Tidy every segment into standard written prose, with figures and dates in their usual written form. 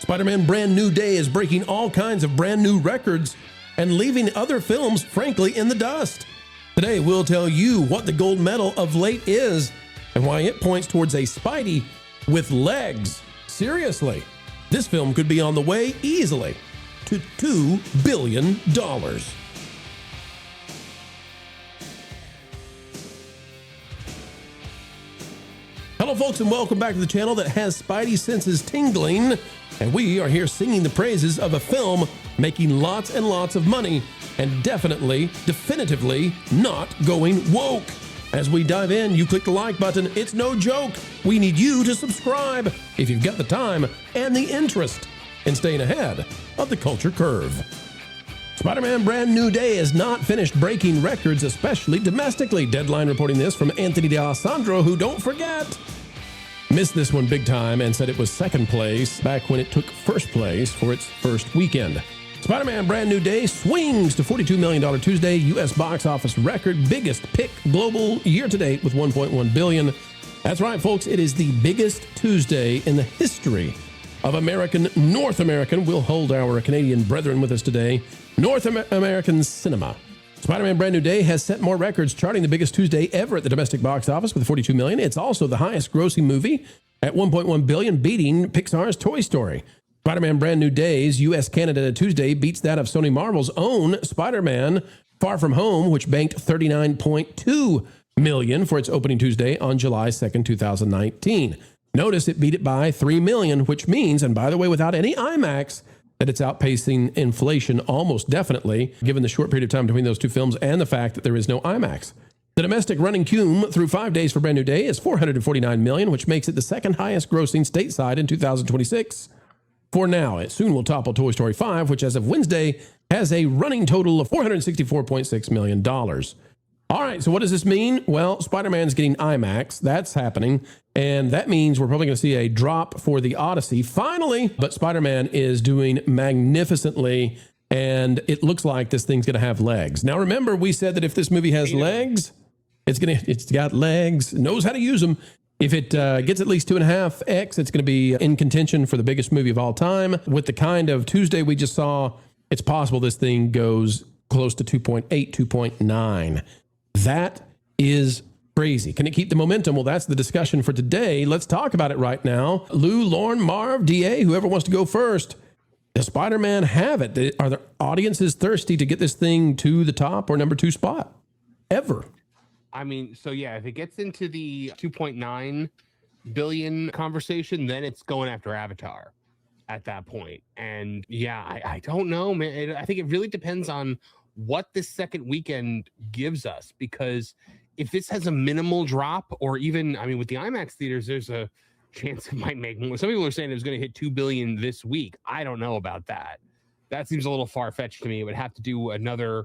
Spider-Man Brand New Day is breaking all kinds of brand new records and leaving other films, frankly, in the dust. Today, we'll tell you what the gold medal of late is and why it points towards a Spidey with legs. Seriously, this film could be on the way easily to $2 billion. Hello, folks, and welcome back to the channel that has Spidey senses tingling. And we are here singing the praises of a film making lots and lots of money and definitively not going woke. As we dive in, you click the like button. It's no joke. We need you to subscribe if you've got the time and the interest in staying ahead of the culture curve. Spider-Man Brand New Day is not finished breaking records, especially domestically. Deadline reporting this from Anthony D'Alessandro, who, don't forget, missed this one big time and said it was second place back when it took first place for its first weekend. Spider-Man Brand New Day swings to $42 million Tuesday, U.S. box office record, biggest pick global year-to-date with $1.1 billion. That's right, folks, it is the biggest Tuesday in the history of North American. We'll hold our Canadian brethren with us today. North American cinema. Spider-Man Brand New Day has set more records, charting the biggest Tuesday ever at the domestic box office with $42 million. It's also the highest grossing movie at $1.1 billion, beating Pixar's Toy Story. Spider-Man Brand New Day's U.S. Canada Tuesday beats that of Sony Marvel's own Spider-Man Far From Home, which banked $39.2 million for its opening Tuesday on July 2nd, 2019. Notice it beat it by $3 million, which means, and by the way, without any IMAX, that it's outpacing inflation almost definitely, given the short period of time between those two films and the fact that there is no IMAX. The domestic running cum through 5 days for Brand New Day is $449 million, which makes it the second highest grossing stateside in 2026. For now, it soon will topple Toy Story 5, which as of Wednesday has a running total of $464.6 million. All right, so what does this mean? Well, Spider-Man's getting IMAX. That's happening. And that means we're probably going to see a drop for the Odyssey finally. But Spider-Man is doing magnificently. And it looks like this thing's going to have legs. Now, remember, we said that if this movie has legs, it's got legs, knows how to use them. If it gets at least 2.5x, it's going to be in contention for the biggest movie of all time. With the kind of Tuesday we just saw, it's possible this thing goes close to 2.8, 2.9. That is crazy. Can it keep the momentum? Well, that's the discussion for today. Let's talk about it right now. Lou, Lauren, Marv, DA, whoever wants to go first. Does Spider-Man have it? Are the audiences thirsty to get this thing to the top or number 2 spot? Ever? I mean, so yeah, if it gets into the 2.9 billion conversation, then it's going after Avatar at that point. And yeah, I don't know, man. I think it really depends on what this second weekend gives us, because if this has a minimal drop, or even, I mean, with the IMAX theaters, there's a chance it might make more. Some people are saying it was going to hit 2 billion this week. I don't know about that. That seems a little far-fetched to me. It would have to do another,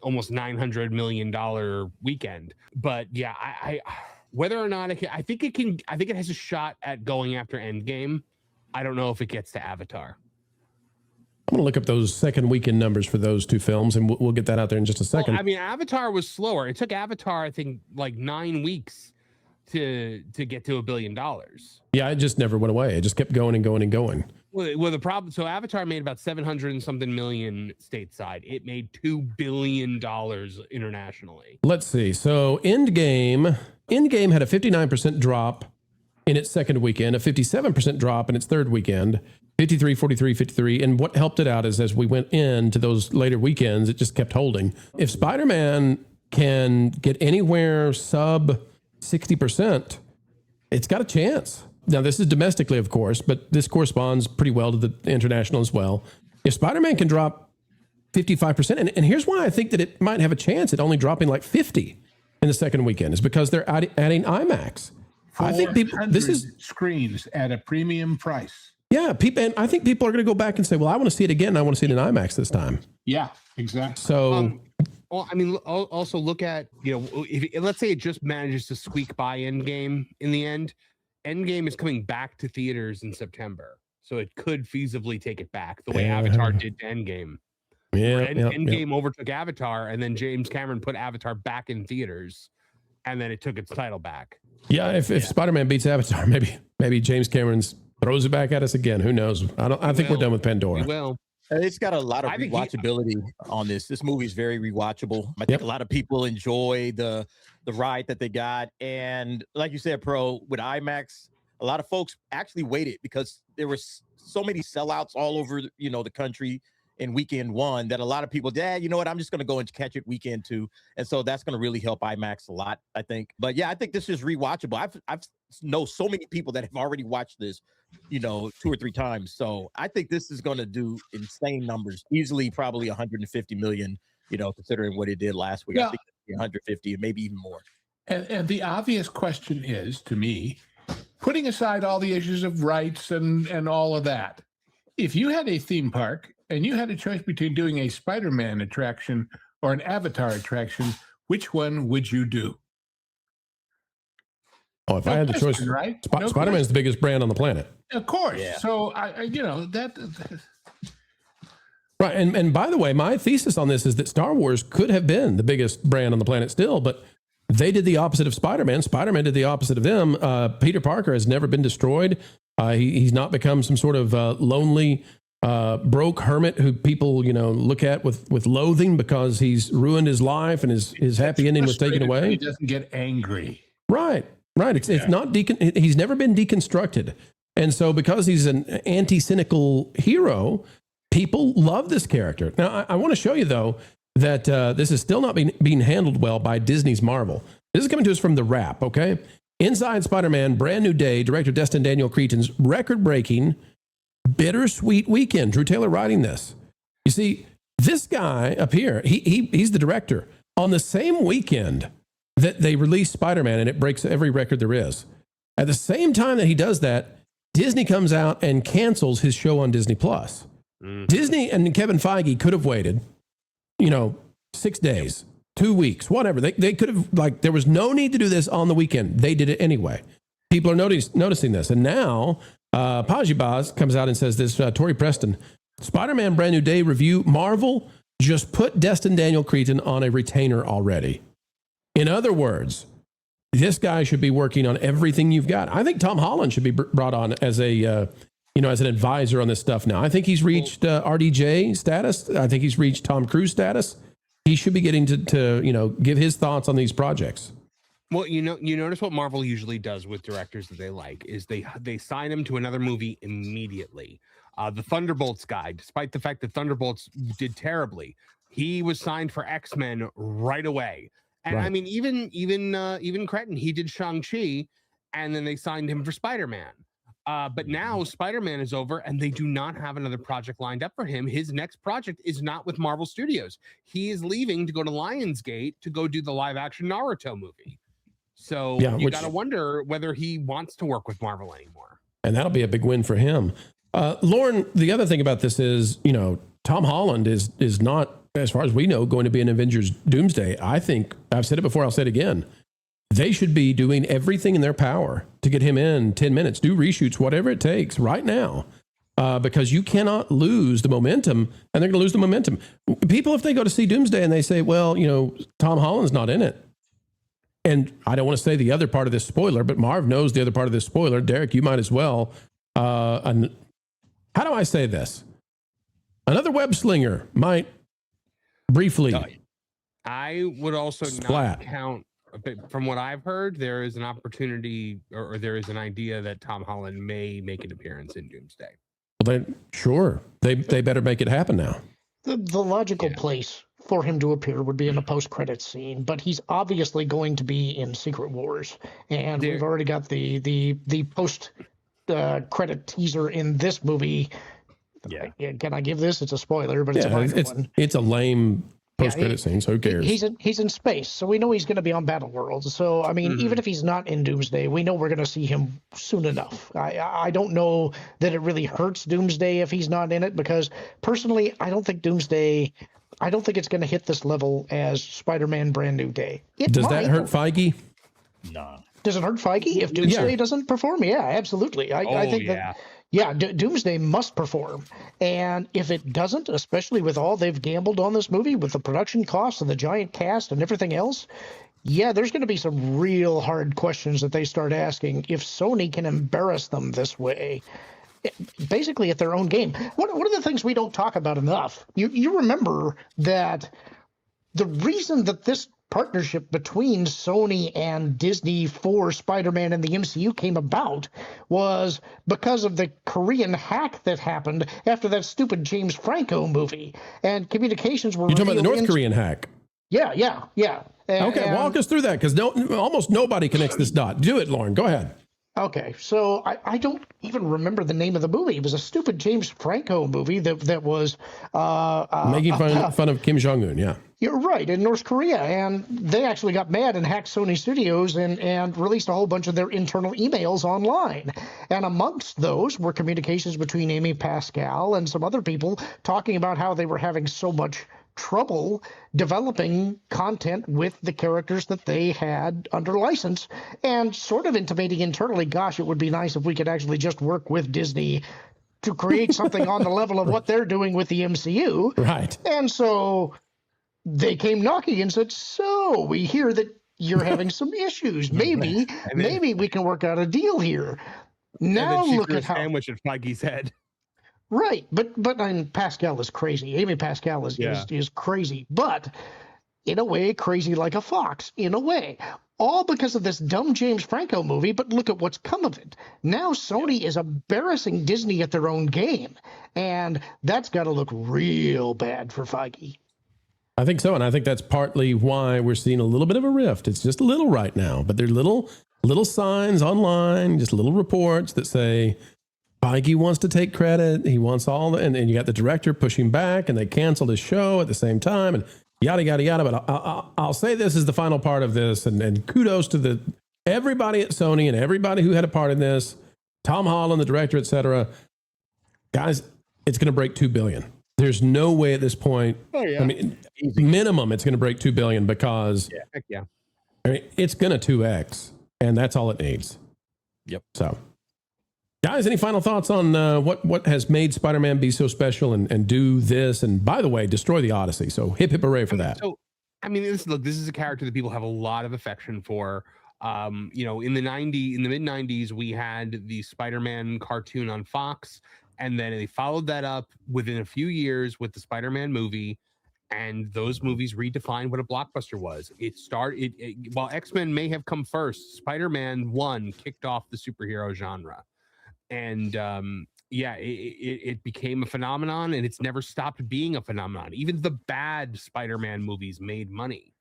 almost $900 million weekend. But yeah, I whether or not I think it has a shot at going after Endgame. I don't know if it gets to Avatar. I'm going to look up those second weekend numbers for those two films, and we'll get that out there in just a second. Well, I mean, Avatar was slower. It took Avatar, I think, like 9 weeks to get to $1 billion. Yeah, it just never went away. It just kept going and going and going. Well, the problem, so Avatar made about 700 and something million stateside. It made $2 billion internationally. Let's see. So Endgame had a 59% drop in its second weekend, a 57% drop in its third weekend, 53, 43, 53. And what helped it out is as we went into those later weekends, it just kept holding. If Spider-Man can get anywhere sub 60%, it's got a chance. Now, this is domestically, of course, but this corresponds pretty well to the international as well. If Spider-Man can drop 55%, and here's why I think that it might have a chance at only dropping like 50 in the second weekend, is because they're adding IMAX. I think this is screens at a premium price. Yeah, and I think people are going to go back and say, well, I want to see it again. I want to see it in IMAX this time. Yeah, exactly. So, well, I mean, also look at, if let's say it just manages to squeak by Endgame in the end. Endgame is coming back to theaters in September, so it could feasibly take it back the way Avatar did to Endgame. Endgame overtook Avatar, and then James Cameron put Avatar back in theaters, and then it took its title back. Yeah, if Spider-Man beats Avatar, maybe James Cameron's throws it back at us again. Who knows? I think we're done with Pandora. Well, It's got a lot of I think rewatchability on this. This movie is very rewatchable. I think a lot of people enjoy the ride that they got. And like you said, Pro, with IMAX, a lot of folks actually waited because there was so many sellouts all over, the country in weekend one that a lot of people, you know what, I'm just going to go and catch it weekend two. And so that's going to really help IMAX a lot, I think. But yeah, I think this is rewatchable. I've know so many people that have already watched this, 2 or 3 times. So I think this is going to do insane numbers, easily probably 150 million, considering what it did last week. Yeah. I think 150, maybe even more. And the obvious question is, to me, putting aside all the issues of rights and all of that, if you had a theme park and you had a choice between doing a Spider-Man attraction or an Avatar attraction, which one would you do? Oh, if I had the choice, right? Spider-Man is the biggest brand on the planet. Of course. Yeah. So that. Right. And by the way, my thesis on this is that Star Wars could have been the biggest brand on the planet still, but they did the opposite of Spider-Man. Spider-Man did the opposite of them. Peter Parker has never been destroyed. He's not become some sort of lonely, broke hermit who people, look at with loathing because he's ruined his life and his happy ending was taken away. He doesn't get angry. Right. It's not he's never been deconstructed. And so because he's an anti-cynical hero, people love this character. Now, I want to show you, though, that this is still not being handled well by Disney's Marvel. This is coming to us from The Wrap, okay? Inside Spider-Man, Brand New Day, director Destin Daniel Cretton's record-breaking, bittersweet weekend. Drew Taylor writing this. You see, this guy up here, he's the director. On the same weekend that they release Spider-Man, and it breaks every record there is, at the same time that he does that, Disney comes out and cancels his show on Disney+. Disney and Kevin Feige could have waited, 6 days, 2 weeks, whatever. They could have, there was no need to do this on the weekend. They did it anyway. People are noticing this. And now, Pajibaz comes out and says this, Tori Preston, Spider-Man Brand New Day review, Marvel just put Destin Daniel Cretton on a retainer already. In other words, this guy should be working on everything you've got. I think Tom Holland should be brought on as as an advisor on this stuff now. I think he's reached RDJ status. I think he's reached Tom Cruise status. He should be getting to give his thoughts on these projects. Well, you notice what Marvel usually does with directors that they like is they sign him to another movie immediately. The Thunderbolts guy, despite the fact that Thunderbolts did terribly, he was signed for X-Men right away. And right. I mean, even Cretton, he did Shang-Chi, and then they signed him for Spider-Man. But now Spider-Man is over, and they do not have another project lined up for him. His next project is not with Marvel Studios. He is leaving to go to Lionsgate to go do the live-action Naruto movie. So you got to wonder whether he wants to work with Marvel anymore. And that'll be a big win for him. Lauren, the other thing about this is, Tom Holland is not, as far as we know, going to be an Avengers Doomsday. I think, I've said it before, I'll say it again. They should be doing everything in their power to get him in 10 minutes, do reshoots, whatever it takes right now, because you cannot lose the momentum, and they're going to lose the momentum. People, if they go to see Doomsday and they say, well, Tom Holland's not in it. And I don't want to say the other part of this spoiler, but Marv knows the other part of this spoiler. Derek, you might as well. And how do I say this? Another web slinger might briefly. I would also not count. But from what I've heard, there is an opportunity or there is an idea that Tom Holland may make an appearance in Doomsday. Well, they better make it happen now. The logical place for him to appear would be in a post-credits scene, but he's obviously going to be in Secret Wars, and we've already got the post credit teaser in this movie. Yeah, can I give this? It's a spoiler, but it's a minor one. It's a lame post-credit scene, so who cares? He's in space, so we know he's going to be on Battleworld. So, I mean, even if he's not in Doomsday, we know we're going to see him soon enough. I don't know that it really hurts Doomsday if he's not in it, because personally, I don't think it's going to hit this level as Spider-Man Brand New Day. Does that hurt Feige? No. Does it hurt Feige if Doomsday doesn't perform? Yeah, absolutely. I think that. Yeah, Doomsday must perform. And if it doesn't, especially with all they've gambled on this movie, with the production costs and the giant cast and everything else, Yeah, there's going to be some real hard questions that they start asking if Sony can embarrass them this way, basically at their own game. One of the things we don't talk about enough, you remember that the reason that this partnership between Sony and Disney for Spider-Man and the MCU came about was because of the Korean hack that happened after that stupid James Franco movie. And communications were... You're talking about the North Korean hack? Yeah. Okay, walk us through that, because almost nobody connects this dot. Do it, Lauren. Go ahead. Okay, so I don't even remember the name of the movie. It was a stupid James Franco movie that was... making fun of Kim Jong-un, yeah. You're right, in North Korea. And they actually got mad and hacked Sony Studios and released a whole bunch of their internal emails online. And amongst those were communications between Amy Pascal and some other people talking about how they were having so much trouble developing content with the characters that they had under license, and sort of intimating internally, gosh, it would be nice if we could actually just work with Disney to create something on the level of what they're doing with the MCU. Right. And so they came knocking and said, so we hear that you're having some issues. Maybe we can work out a deal here. Now look at how... sandwich at Feige's head. Right, but I mean, Pascal is crazy. Amy Pascal is crazy, but in a way, crazy like a fox, in a way. All because of this dumb James Franco movie, but look at what's come of it. Now Sony is embarrassing Disney at their own game, and that's got to look real bad for Feige. I think so, and I think that's partly why we're seeing a little bit of a rift. It's just a little right now, but they're little signs online, just little reports that say... Feige wants to take credit. He wants all the, and you got the director pushing back, and they canceled his show at the same time, and yada, yada, yada. But I'll say this is the final part of this, and kudos to everybody at Sony and everybody who had a part in this, Tom Holland, the director, etc. Guys, it's going to break $2 billion. There's no way at this point. Oh, yeah. I mean, minimum, it's going to break $2 billion because heck yeah. I mean, it's going to 2x, and that's all it needs. Yep. So. Guys, any final thoughts on what has made Spider-Man be so special and do this? And by the way, destroy the Odyssey. So hip hooray for that. So, I mean, this is a character that people have a lot of affection for. In the mid 90s, we had the Spider-Man cartoon on Fox, and then they followed that up within a few years with the Spider-Man movie. And those movies redefined what a blockbuster was. While X-Men may have come first, Spider-Man 1 kicked off the superhero genre. And it became a phenomenon, and it's never stopped being a phenomenon. Even the bad Spider-Man movies made money.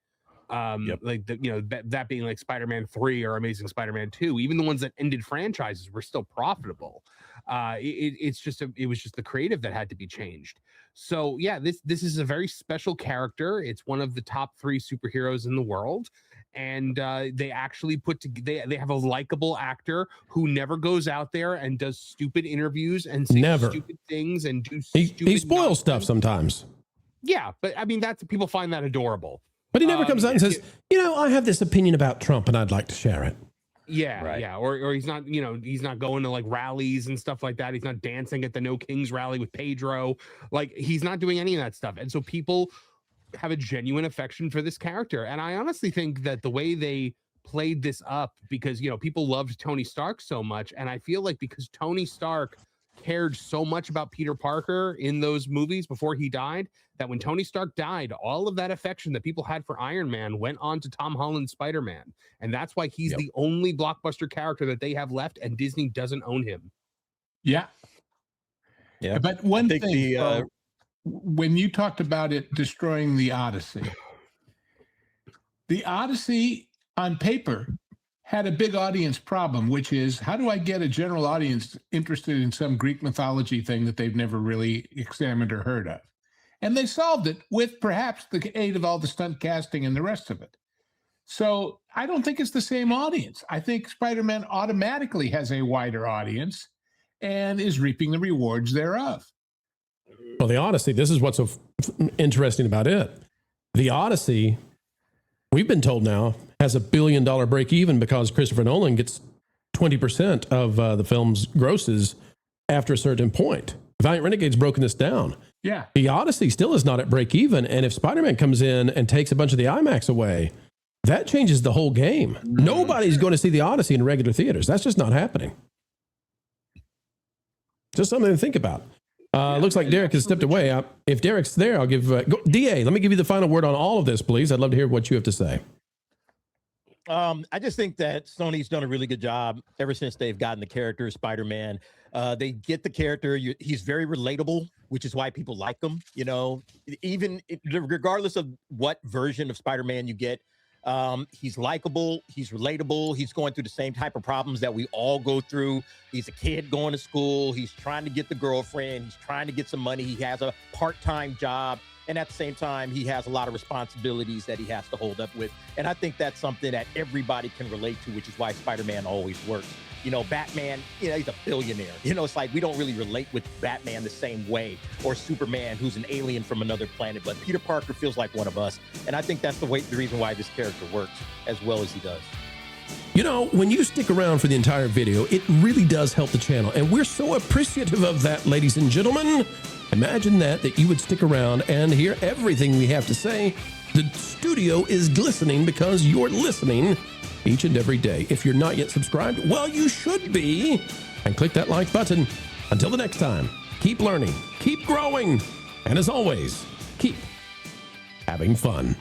Like that being like Spider-Man 3 or Amazing Spider-Man 2. Even the ones that ended franchises were still profitable. It was just the creative that had to be changed. So yeah, this is a very special character. It's one of the top 3 superheroes in the world. And they actually they have a likable actor who never goes out there and does stupid interviews and says stupid things and do stupid he spoils stuff sometimes. Yeah, but I mean people find that adorable. But he never comes out and says, I have this opinion about Trump and I'd like to share it. Yeah, right. Yeah. Or he's not, he's not going to like rallies and stuff like that. He's not dancing at the No Kings rally with Pedro. Like he's not doing any of that stuff. And so people have a genuine affection for this character. And I honestly think that the way they played this up, because, people loved Tony Stark so much. And I feel like because Tony Stark cared so much about Peter Parker in those movies before he died, that when Tony Stark died, all of that affection that people had for Iron Man went on to Tom Holland's Spider-Man. And that's why he's the only blockbuster character that they have left, and Disney doesn't own him. Yeah. Yeah. But one thing, when you talked about it destroying the Odyssey on paper had a big audience problem, which is, how do I get a general audience interested in some Greek mythology thing that they've never really examined or heard of? And they solved it with perhaps the aid of all the stunt casting and the rest of it. So I don't think it's the same audience. I think Spider-Man automatically has a wider audience and is reaping the rewards thereof. Well, the Odyssey, this is what's so interesting about it. The Odyssey, we've been told now, has $1 billion break even because Christopher Nolan gets 20% of the film's grosses after a certain point. Valiant Renegade's broken this down. Yeah. The Odyssey still is not at break even. And if Spider-Man comes in and takes a bunch of the IMAX away, that changes the whole game. Nobody's going to see the Odyssey in regular theaters. That's just not happening. Just something to think about. Looks like Derek has stepped away. If Derek's there, I'll give DA. Let me give you the final word on all of this, please. I'd love to hear what you have to say. I just think that Sony's done a really good job ever since they've gotten the character Spider-Man. They get the character. He's very relatable, which is why people like him. You know, even regardless of what version of Spider-Man you get, he's likable. He's relatable. He's going through the same type of problems that we all go through. He's a kid going to school. He's trying to get the girlfriend. He's trying to get some money. He has a part-time job. And at the same time, he has a lot of responsibilities that he has to hold up with. And I think that's something that everybody can relate to, which is why Spider-Man always works. You know, Batman, you know, he's a billionaire. You know, it's like we don't really relate with Batman the same way, or Superman, who's an alien from another planet. But Peter Parker feels like one of us. And I think that's the reason why this character works as well as he does. You know, when you stick around for the entire video, it really does help the channel. And we're so appreciative of that, ladies and gentlemen. Imagine that you would stick around and hear everything we have to say. The studio is glistening because you're listening each and every day. If you're not yet subscribed, well, you should be. And click that like button. Until the next time, keep learning, keep growing, and as always, keep having fun.